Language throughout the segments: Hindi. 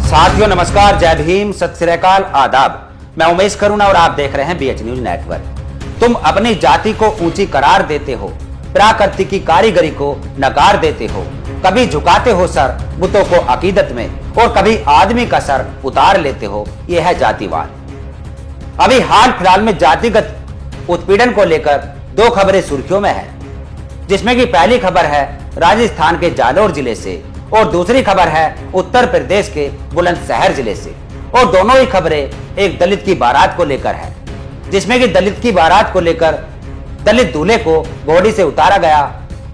साथियों नमस्कार, जय भीम, सत श्री अकाल, आदाब। मैं उमेश करुणा और आप देख रहे हैं बीएच न्यूज नेटवर्क। तुम अपनी जाति को ऊंची करार देते हो, प्राकृतिक की कारीगरी को नकार देते हो, कभी झुकाते हो सर बुतों को अकीदत में और कभी आदमी का सर उतार लेते हो। यह है जातिवाद। अभी हाल फिलहाल में जातिगत उत्पीड़न को लेकर दो खबरें सुर्खियों में है, जिसमें की पहली खबर है राजस्थान के जालोर जिले से और दूसरी खबर है उत्तर प्रदेश के बुलंदशहर जिले से। और दोनों ही खबरें एक दलित की बारात को लेकर है, जिसमें कि दलित की बारात को लेकर दलित दूल्हे को घोड़ी से उतारा गया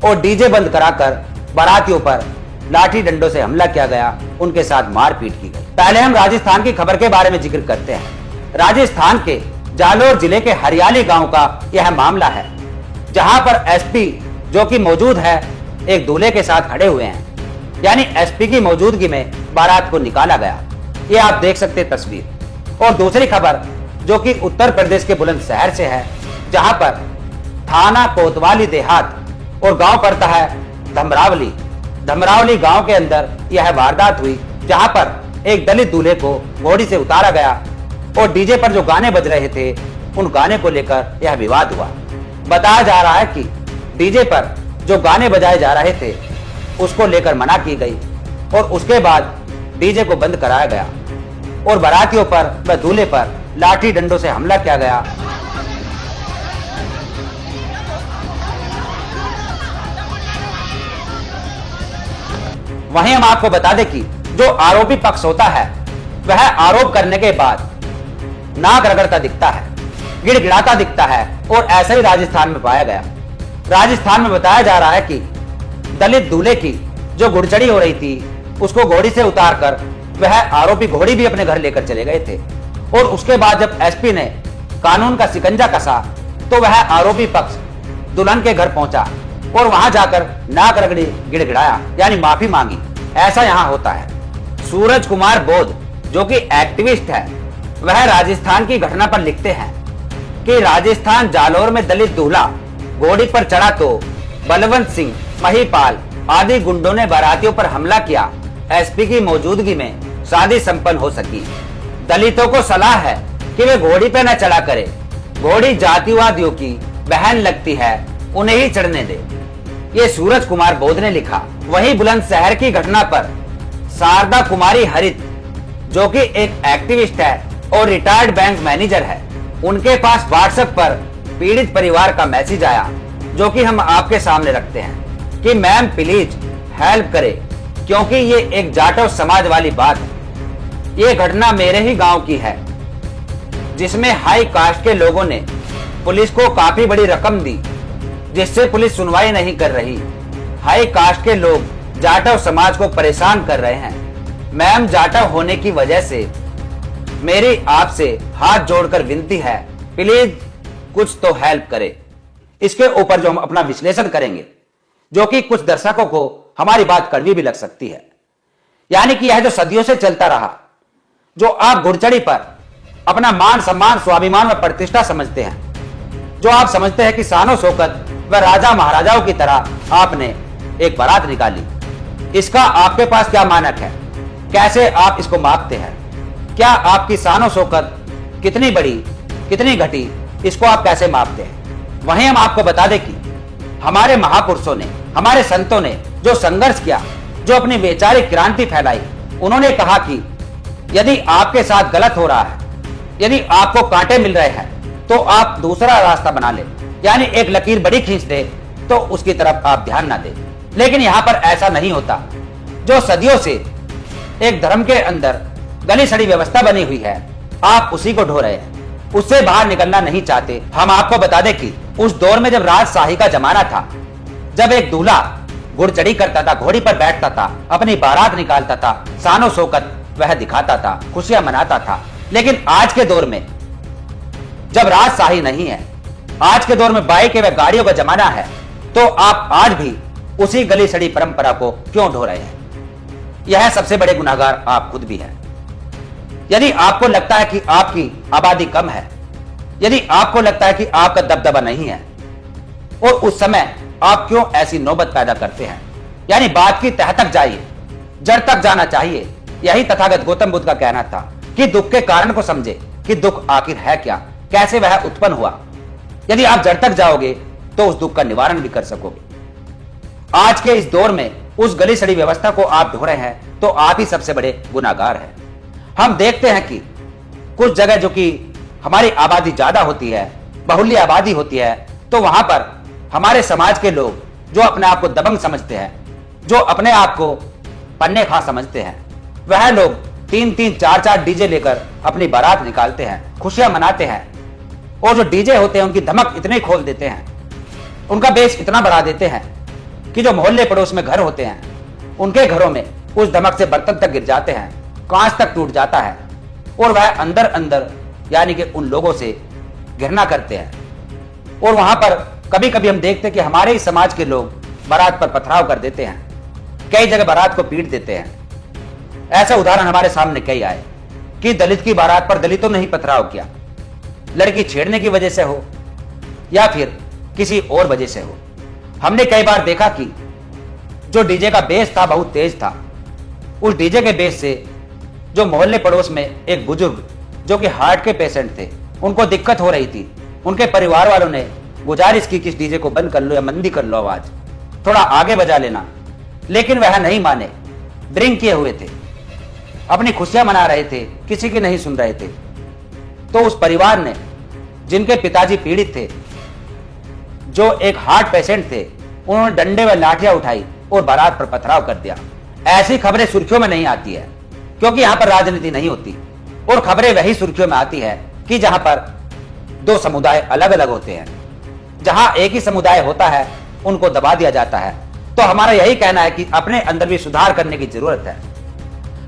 और डीजे बंद कराकर बारातियों पर लाठी डंडों से हमला किया गया, उनके साथ मारपीट की गई। पहले हम राजस्थान की खबर के बारे में जिक्र करते हैं। राजस्थान के जालोर जिले के हरियाली गांव का यह मामला है, जहां पर एसपी जो कि मौजूद है एक दूल्हे के साथ खड़े हुए हैं, यानी एसपी की मौजूदगी में बारात को निकाला गया। ये आप देख सकते हैं तस्वीर। और दूसरी खबर जो कि उत्तर प्रदेश के बुलंदशहर से है, जहां पर थाना कोतवाली देहात और गांव पड़ता है धमरावली। धमरावली गांव के अंदर यह वारदात हुई, जहां पर एक दलित दूल्हे को घोड़ी से उतारा गया और डीजे पर जो गाने बज रहे थे उन गाने को लेकर यह विवाद हुआ। बताया जा रहा है कि डीजे पर जो गाने बजाए जा रहे थे उसको लेकर मना की गई और उसके बाद डीजे को बंद कराया गया और बारातियों पर व दूल्हे पर लाठी डंडों से हमला किया गया। वहीं हम आपको बता दें कि जो आरोपी पक्ष होता है वह आरोप करने के बाद नाक रगड़ता दिखता है, गिड़गिड़ाता दिखता है और ऐसा ही राजस्थान में पाया गया। राजस्थान में बताया जा रहा है कि दलित दूल्हे की जो घुड़चढ़ी हो रही थी उसको घोड़ी से उतारकर वह आरोपी घोड़ी भी अपने घर लेकर चले गए थे। और उसके बाद जब एसपी ने कानून का शिकंजा कसा तो वह आरोपी पक्ष दुल्हन के घर पहुंचा और वहां जाकर नाक रगड़ी, गिड़गिड़ाया, यानी माफी मांगी। ऐसा यहां होता है। सूरज कुमार बोध जो कि एक्टिविस्ट है, वह राजस्थान की घटना पर लिखते हैं कि राजस्थान जालोर में दलित दूल्हा घोड़ी पर चढ़ा तो बलवंत सिंह, महिपाल आदि गुंडों ने बारातियों पर हमला किया। एसपी की मौजूदगी में शादी संपन्न हो सकी। दलितों को सलाह है कि वे घोड़ी पर न चढ़ा करे, घोड़ी जातिवादियों की बहन लगती है, उन्हें ही चढ़ने दे। ये सूरज कुमार बोध ने लिखा। वहीं बुलंदशहर की घटना पर शारदा कुमारी हरित जो कि एक एक्टिविस्ट है और रिटायर्ड बैंक मैनेजर है, उनके पास व्हाट्सएप पर पीड़ित परिवार का मैसेज आया, जो कि हम आपके सामने रखते हैं कि मैम प्लीज हेल्प करे, क्योंकि ये एक जाटव समाज वाली बात है। ये घटना मेरे ही गांव की है, जिसमें हाई कास्ट के लोगों ने पुलिस को काफी बड़ी रकम दी, जिससे पुलिस सुनवाई नहीं कर रही। हाई कास्ट के लोग जाटव समाज को परेशान कर रहे हैं। मैम, जाटव होने की वजह से मेरी आपसे हाथ जोड़कर विनती है, प्लीज कुछ तो हेल्प करे। इसके ऊपर जो हम अपना विश्लेषण करेंगे, जो कि कुछ दर्शकों को हमारी बात कड़वी भी लग सकती है, यानी कि यह जो सदियों से चलता रहा, जो आप घुड़चढ़ी पर अपना मान सम्मान, स्वाभिमान व प्रतिष्ठा समझते हैं, जो आप समझते हैं कि शानो शौकत व राजा महाराजाओं की तरह आपने एक बारात निकाली, इसका आपके पास क्या मानक है? कैसे आप इसको मापते हैं? क्या आपकी शानो शौकत कितनी बड़ी, कितनी घटी, इसको आप कैसे मापते हैं? वहीं हम आपको बता दें कि हमारे महापुरुषों ने, हमारे संतों ने जो संघर्ष किया, जो अपनी वैचारिक क्रांति फैलाई, उन्होंने कहा कि यदि आपके साथ गलत हो रहा है, यदि आपको कांटे मिल रहे हैं, तो आप दूसरा रास्ता बना ले, यानी एक लकीर बड़ी खींच दे तो उसकी तरफ आप ध्यान ना दें। लेकिन यहां पर ऐसा नहीं होता। जो सदियों से एक धर्म के अंदर गली सड़ी व्यवस्था बनी हुई है, आप उसी को ढो रहे हैं, उससे बाहर निकलना नहीं चाहते। हम आपको बता दें कि उस दौर में जब राजशाही का जमाना था, जब एक दूल्हा घुड़चढ़ी करता था, घोड़ी पर बैठता था, अपनी बारात निकालता था, शानो शौकत वह दिखाता था, खुशियां मनाता था। लेकिन आज के दौर में जब राजशाही नहीं है, आज के दौर में बाइक व गाड़ियों का जमाना है, तो आप आज भी उसी गली सड़ी परंपरा को क्यों ढो रहे हैं? यह सबसे बड़े गुनाहगार आप खुद भी हैं। यदि आपको लगता है कि आपकी आबादी कम है, यदि आपको लगता है कि आपका दबदबा नहीं है, और उस समय आप क्यों ऐसी नौबत पैदा करते हैं? यानी बात की तह तक जाइए, जड़ तक जाना चाहिए। यही तथागत गौतम बुद्ध का कहना था कि दुख के कारण को समझे कि दुख आखिर है क्या, कैसे वह उत्पन्न हुआ। यदि आप जड़ तक जाओगे तो उस दुख का निवारण भी कर सकोगे। आज के इस दौर में उस गली सड़ी व्यवस्था को आप ढो रहे हैं तो आप ही सबसे बड़े गुनाहगार हैं। हम देखते हैं कि कुछ जगह जो कि हमारी आबादी ज्यादा होती है, बहुल्य आबादी होती है, तो वहां पर हमारे समाज के लोग जो अपने आप को दबंग समझते हैं, जो अपने आप को पन्ने खा समझते हैं, वह लोग 3-3, 4-4 डीजे लेकर अपनी बारात निकालते हैं, खुशियां मनाते हैं। और जो डीजे होते हैं उनकी धमक इतनी खोल देते हैं, उनका बेस इतना बढ़ा देते हैं कि जो मोहल्ले पड़ोस में घर होते हैं उनके घरों में उस धमक से बर्तन तक गिर जाते हैं, कांच तक टूट जाता है और वह अंदर अंदर यानी कि उन लोगों से घृणा करते हैं। और वहां पर कभी कभी हम देखते हैं कि हमारे ही समाज के लोग बारात पर पथराव कर देते हैं, कई जगह बारात को पीट देते हैं। ऐसे उदाहरण हमारे सामने कई आए कि दलित की बारात पर दलितों ने ही पथराव किया, लड़की छेड़ने की वजह से हो या फिर किसी और वजह से हो। हमने कई बार देखा कि जो डीजे का बेस था बहुत तेज था, उस डीजे के बेस से जो मोहल्ले पड़ोस में एक बुजुर्ग जो कि हार्ट के पेशेंट थे, उनको दिक्कत हो रही थी। उनके परिवार वालों ने गुजारिश की कि इस डीजे को बंद कर लो या मंदी कर लो, आवाज थोड़ा आगे बजा लेना, लेकिन वह नहीं माने। ड्रिंक किए हुए थे, अपनी खुशियां मना रहे थे, किसी की नहीं सुन रहे थे। तो उस परिवार ने, जिनके पिताजी पीड़ित थे, जो एक हार्ट पेशेंट थे, उन्होंने डंडे व लाठियां उठाई और बारात पर पथराव कर दिया। ऐसी खबरें सुर्खियों में नहीं आती है क्योंकि यहां पर राजनीति नहीं होती, और खबरें वही सुर्खियों में आती है कि जहां पर दो समुदाय अलग अलग होते हैं। जहां एक ही समुदाय होता है उनको दबा दिया जाता है। तो हमारा यही कहना है कि अपने अंदर भी सुधार करने की जरूरत है।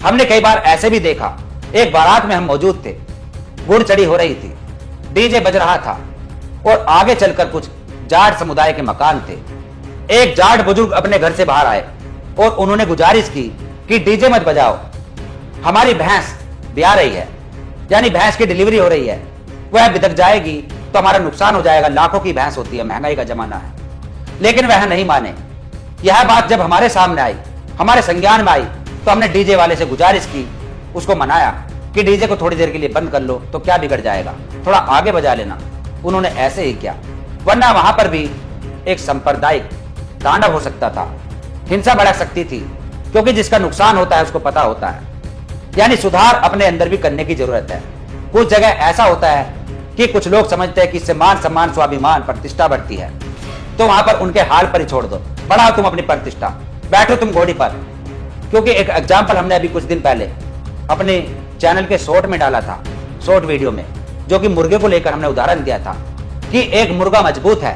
हमने कई बार ऐसे भी देखा, एक बारात में हम मौजूद थे, गुड़ चढ़ी हो रही थी, डीजे बज रहा था और आगे चलकर कुछ जाट समुदाय के मकान थे। एक जाट बुजुर्ग अपने घर से बाहर आए और उन्होंने गुजारिश की कि डीजे मत बजाओ, हमारी भैंस ब्याह रही है, यानी भैंस की डिलीवरी हो रही है, वह बिदक जाएगी तो हमारा नुकसान हो जाएगा। लाखों की भैंस होती है, महंगाई का जमाना है। लेकिन वह नहीं माने। यह बात जब हमारे सामने आई, हमारे संज्ञान में आई, तो हमने डीजे वाले से गुजारिश की, उसको मनाया कि डीजे को थोड़ी देर के लिए बंद कर लो तो क्या बिगड़ जाएगा, थोड़ा आगे बजा लेना। उन्होंने ऐसे ही किया, वरना वहां पर भी एक सांप्रदायिक तांडव हो सकता था, हिंसा भड़क सकती थी, क्योंकि जिसका नुकसान होता है उसको पता होता है। यानी सुधार अपने अंदर भी करने की जरूरत है। कुछ जगह ऐसा होता है कि कुछ लोग समझते हैं कि इससे मान सम्मान स्वाभिमान प्रतिष्ठा बढ़ती है, तो वहां पर उनके हाल पर ही छोड़ दो, बढ़ाओ तुम अपनी प्रतिष्ठा, बैठो तुम घोड़ी पर। क्योंकि एक एग्जाम्पल हमने अभी कुछ दिन पहले अपने चैनल के शॉर्ट में डाला था, शॉर्ट वीडियो में, जो कि मुर्गे को लेकर हमने उदाहरण दिया था कि एक मुर्गा मजबूत है,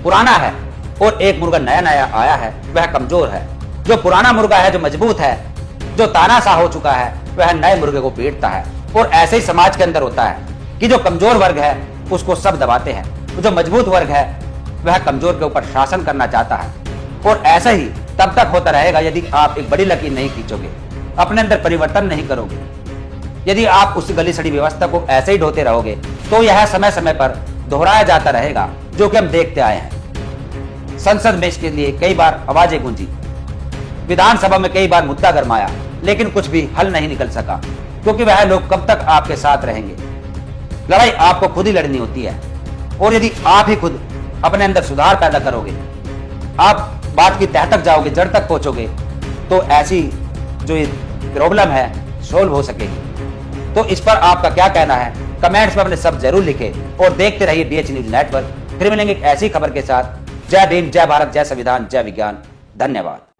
पुराना है, और एक मुर्गा नया नया आया है, वह कमजोर है। जो पुराना मुर्गा है, जो मजबूत है, जो तानाशाह हो चुका है, वह नए मुर्गे को पीटता है। और ऐसे ही समाज के अंदर होता है कि जो कमजोर वर्ग है उसको सब दबाते हैं, जो मजबूत वर्ग है वह कमजोर के ऊपर शासन करना चाहता है। और ऐसा ही तब तक होता रहेगा यदि आप एक बड़ी लकीर नहीं खींचोगे, अपने अंदर परिवर्तन नहीं करोगे। यदि आप उस गली सड़ी व्यवस्था को ऐसे ही ढोते रहोगे तो यह समय समय पर दोहराया जाता रहेगा, जो कि हम देखते आए हैं। संसद में इसके लिए कई बार आवाजें गूंजी, विधानसभा में कई बार मुद्दा गरमाया, लेकिन कुछ भी हल नहीं निकल सका, क्योंकि वह लोग कब तक आपके साथ रहेंगे। लड़ाई आपको खुद ही लड़नी होती है। और यदि आप ही खुद अपने अंदर सुधार पैदा करोगे, आप बात की तह तक जाओगे, जड़ तक पहुंचोगे, तो ऐसी जो प्रॉब्लम है सोल्व हो सकेगी। तो इस पर आपका क्या कहना है, कमेंट्स में अपने सब जरूर लिखें और देखते रहिए BH न्यूज नेटवर्क। फिर मिलेंगे एक ऐसी खबर के साथ। जय भीम, जय भारत, जय संविधान, जय विज्ञान। धन्यवाद।